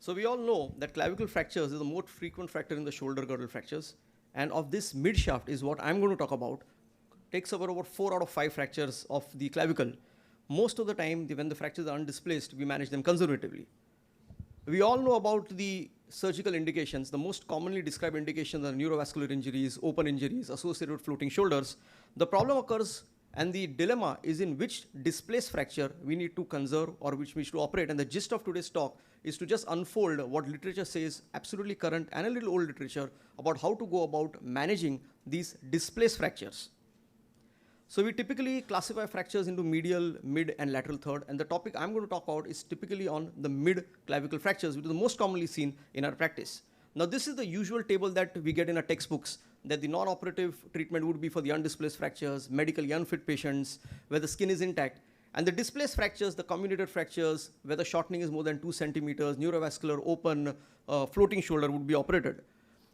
So we all know that clavicle fractures is the most frequent fracture in the shoulder girdle fractures. And of this mid shaft is what I'm going to talk about. Takes over 4 out of 5 fractures of the clavicle. Most of the time, when the fractures are undisplaced, we manage them conservatively. We all know about the surgical indications. The most commonly described indications are neurovascular injuries, open injuries associated with floating shoulders. The problem occurs and the dilemma is in which displaced fracture we need to conserve or which we should operate. And the gist of today's talk is to just unfold what literature says, absolutely current and a little old literature, about how to go about managing these displaced fractures. So we typically classify fractures into medial, mid, and lateral third. And the topic I'm going to talk about is typically on the mid clavicle fractures, which is the most commonly seen in our practice. Now, this is the usual table that we get in our textbooks, that the non-operative treatment would be for the undisplaced fractures, medically unfit patients, where the skin is intact. And the displaced fractures, the comminuted fractures, where the shortening is more than 2 centimeters, neurovascular, open, floating shoulder would be operated.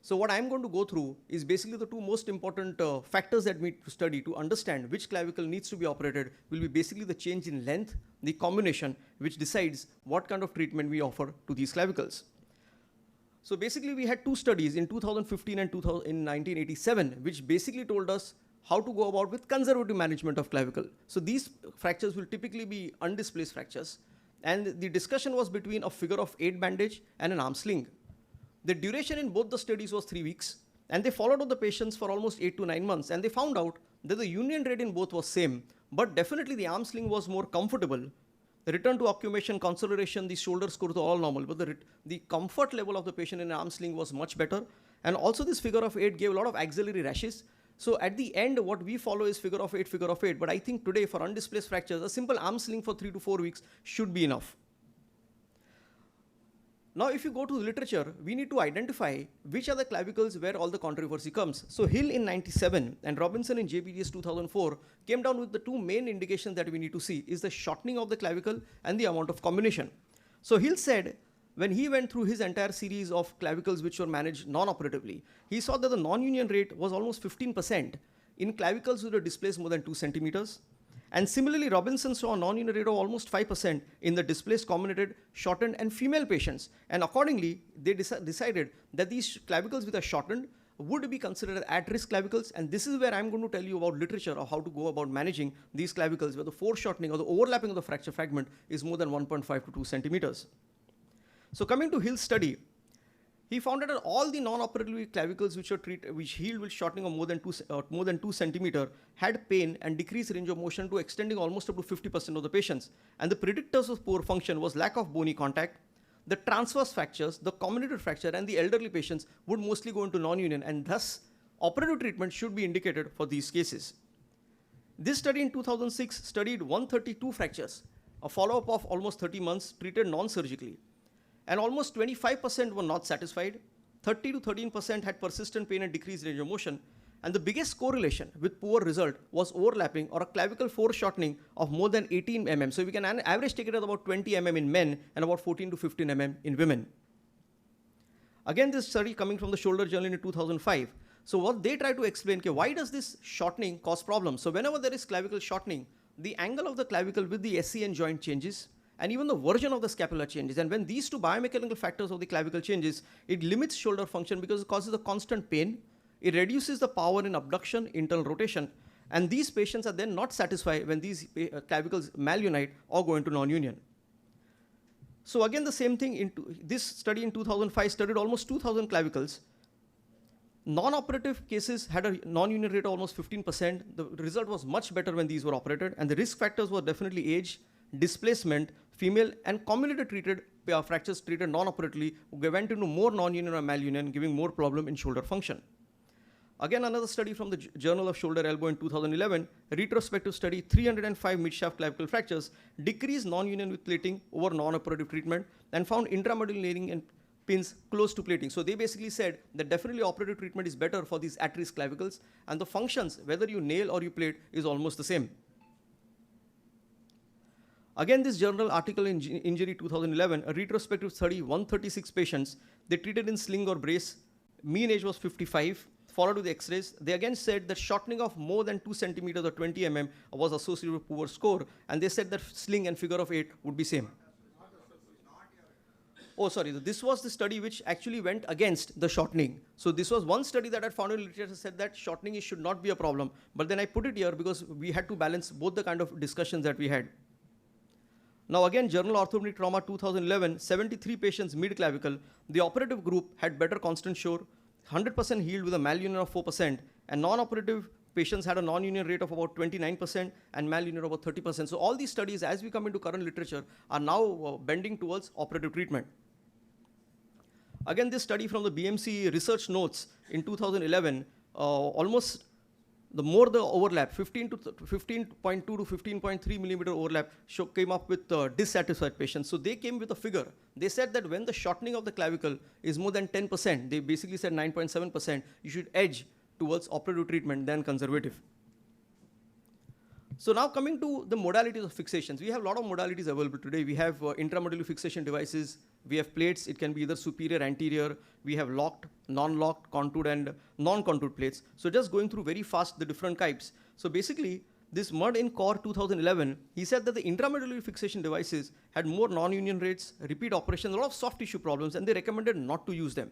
So what I'm going to go through is basically the 2 most important factors that we need to study to understand which clavicle needs to be operated will be basically the change in length, the combination, which decides what kind of treatment we offer to these clavicles. So basically we had 2 studies in 2015 and in 1987, which basically told us how to go about with conservative management of clavicle. So these fractures will typically be undisplaced fractures. And the discussion was between a figure of 8 bandage and an arm sling. The duration in both the studies was 3 weeks, and they followed up the patients for almost 8 to 9 months, and they found out that the union rate in both was same, but definitely the arm sling was more comfortable. The return to occupation, consolidation, the shoulder scores were all normal, but the comfort level of the patient in an arm sling was much better. And also this figure of 8 gave a lot of axillary rashes. So at the end, what we follow is figure of 8, but I think today for undisplaced fractures, a simple arm sling for 3 to 4 weeks should be enough. Now, if you go to the literature, we need to identify which are the clavicles where all the controversy comes. So Hill in 97 and Robinson in JBDS 2004 came down with the 2 main indications that we need to see is the shortening of the clavicle and the amount of combination. So Hill said when he went through his entire series of clavicles which were managed non-operatively, he saw that the non-union rate was almost 15% in clavicles which were displaced more than 2 centimeters. And similarly, Robinson saw a non-union rate of almost 5% in the displaced, comminuted, shortened, and female patients. And accordingly, they decided that these clavicles which are shortened would be considered at-risk clavicles. And this is where I'm going to tell you about literature of how to go about managing these clavicles where the foreshortening or the overlapping of the fracture fragment is more than 1.5 to 2 centimeters. So coming to Hill's study, he found that all the non-operative clavicles which healed with shortening of more than 2 centimeters had pain and decreased range of motion to extending almost up to 50% of the patients. And the predictors of poor function was lack of bony contact, the transverse fractures, the comminuted fracture, and the elderly patients would mostly go into non-union, and thus operative treatment should be indicated for these cases. This study in 2006 studied 132 fractures, a follow-up of almost 30 months treated non-surgically. And almost 25% were not satisfied, 30 to 13% had persistent pain and decreased range of motion, and the biggest correlation with poor result was overlapping or a clavicle foreshortening of more than 18 mm. So we can average take it at about 20 mm in men and about 14 to 15 mm in women. Again, this study coming from the Shoulder Journal in 2005. So what they try to explain, okay, why does this shortening cause problems? So whenever there is clavicle shortening, the angle of the clavicle with the SCN joint changes, and even the version of the scapula changes. And when these 2 biomechanical factors of the clavicle changes, it limits shoulder function because it causes a constant pain. It reduces the power in abduction, internal rotation. And these patients are then not satisfied when these clavicles malunite or go into non-union. So again, the same thing, this study in 2005 studied almost 2,000 clavicles. Non-operative cases had a non-union rate of almost 15%. The result was much better when these were operated. And the risk factors were definitely age, displacement, female, and comminuted treated fractures treated non-operatively went into more non-union or malunion, giving more problem in shoulder function. Again, another study from the Journal of Shoulder Elbow in 2011, a retrospective study, 305 midshaft clavicle fractures, decreased non-union with plating over non-operative treatment, and found intramedullary nailing and pins close to plating. So they basically said that definitely operative treatment is better for these at-risk clavicles, and the functions, whether you nail or you plate, is almost the same. Again, this journal article in Injury 2011, a retrospective study, 136 patients, they treated in sling or brace, mean age was 55, followed with X-rays. They again said that shortening of more than 2 centimeters or 20 mm was associated with poor score, and they said that sling and figure of 8 would be same. Oh, sorry. This was the study which actually went against the shortening. So this was one study that I found in literature said that shortening should not be a problem. But then I put it here because we had to balance both the kind of discussions that we had. Now again, Journal Orthopaedic Trauma 2011, 73 patients mid-clavicle. The operative group had better constant shore, 100% healed with a malunion of 4%, and non-operative patients had a non-union rate of about 29% and malunion of about 30%. So all these studies, as we come into current literature, are now bending towards operative treatment. Again, this study from the BMC research notes in 2011, almost the more the overlap, 15.2 to 15.3 millimeter overlap came up with dissatisfied patients. So they came with a figure. They said that when the shortening of the clavicle is more than 10%, they basically said 9.7%, you should edge towards operative treatment than conservative. So now coming to the modalities of fixations, we have a lot of modalities available today. We have intramedullary fixation devices. We have plates. It can be either superior, anterior. We have locked, non-locked, contoured, and non-contoured plates. So just going through very fast the different types. So basically, this Mudd in Core 2011, he said that the intramedullary fixation devices had more non-union rates, repeat operations, a lot of soft tissue problems, and they recommended not to use them.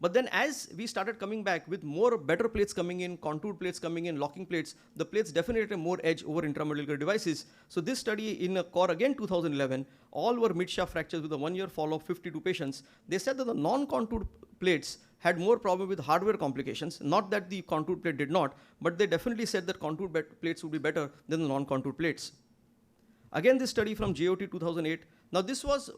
But then as we started coming back with more better plates coming in, contoured plates coming in, locking plates, the plates definitely had more edge over intramedullary devices. So this study in a Core again 2011, all were mid-shaft fractures with a 1-year follow-up, 52 patients. They said that the non-contoured plates had more problem with hardware complications. Not that the contoured plate did not, but they definitely said that contoured plates would be better than the non-contoured plates. Again, this study from JOT 2008. Now this was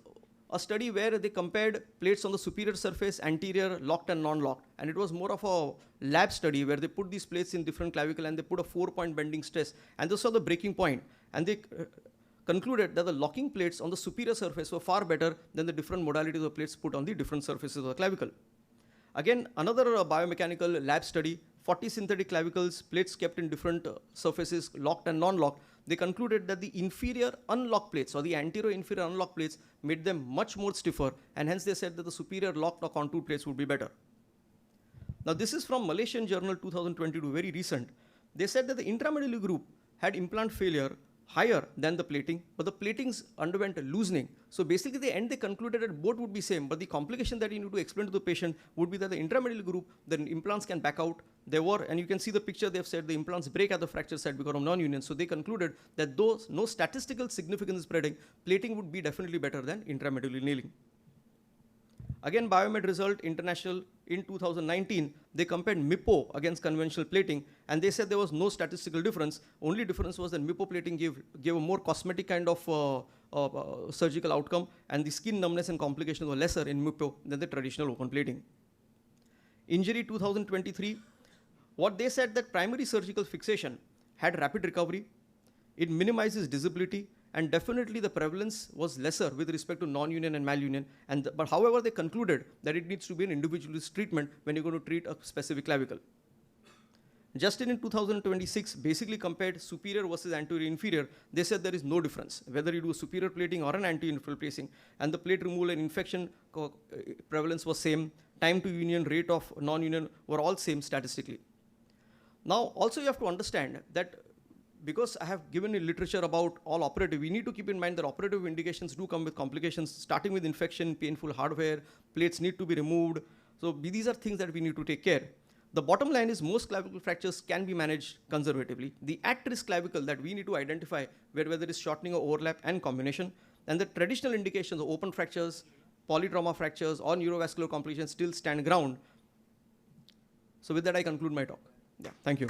a study where they compared plates on the superior surface, anterior, locked and non-locked. And it was more of a lab study where they put these plates in different clavicle and they put a 4-point bending stress. And this was the breaking point. And they concluded that the locking plates on the superior surface were far better than the different modalities of plates put on the different surfaces of the clavicle. Again, another biomechanical lab study, 40 synthetic clavicles, plates kept in different surfaces, locked and non-locked. They concluded that the inferior unlocked plates or the anterior inferior unlocked plates made them much more stiffer, and hence they said that the superior locked or contoured plates would be better. Now this is from Malaysian Journal 2022, very recent. They said that the intramedullary group had implant failure higher than the plating, but the platings underwent a loosening. So basically they concluded that both would be same, but the complication that you need to explain to the patient would be that the intramedullary group, the implants can back out. There were, and you can see the picture, they've said the implants break at the fracture site because of non-union. So they concluded that though no statistical significance is spreading, plating would be definitely better than intramedullary nailing. Again, Biomed result international in 2019, they compared MIPO against conventional plating, and they said there was no statistical difference. Only difference was that MIPO plating gave a more cosmetic kind of surgical outcome, and the skin numbness and complications were lesser in MIPO than the traditional open plating. Injury 2023, what they said that primary surgical fixation had rapid recovery, it minimizes disability, and definitely the prevalence was lesser with respect to non-union and malunion. But however, they concluded that it needs to be an individualist treatment when you're going to treat a specific clavicle. Justin in 2026 basically compared superior versus anterior inferior. They said there is no difference, whether you do superior plating or an anterior inferior placing, and the plate removal and infection prevalence was same, time to union, rate of non-union were all same statistically. Now, also you have to understand that because I have given you literature about all operative, we need to keep in mind that operative indications do come with complications, starting with infection, painful hardware, plates need to be removed. So these are things that we need to take care. The bottom line is most clavicle fractures can be managed conservatively. The at-risk clavicle that we need to identify whether it's shortening or overlap and combination, and the traditional indications of open fractures, polytrauma fractures, or neurovascular complications still stand ground. So with that, I conclude my talk. Yeah, thank you.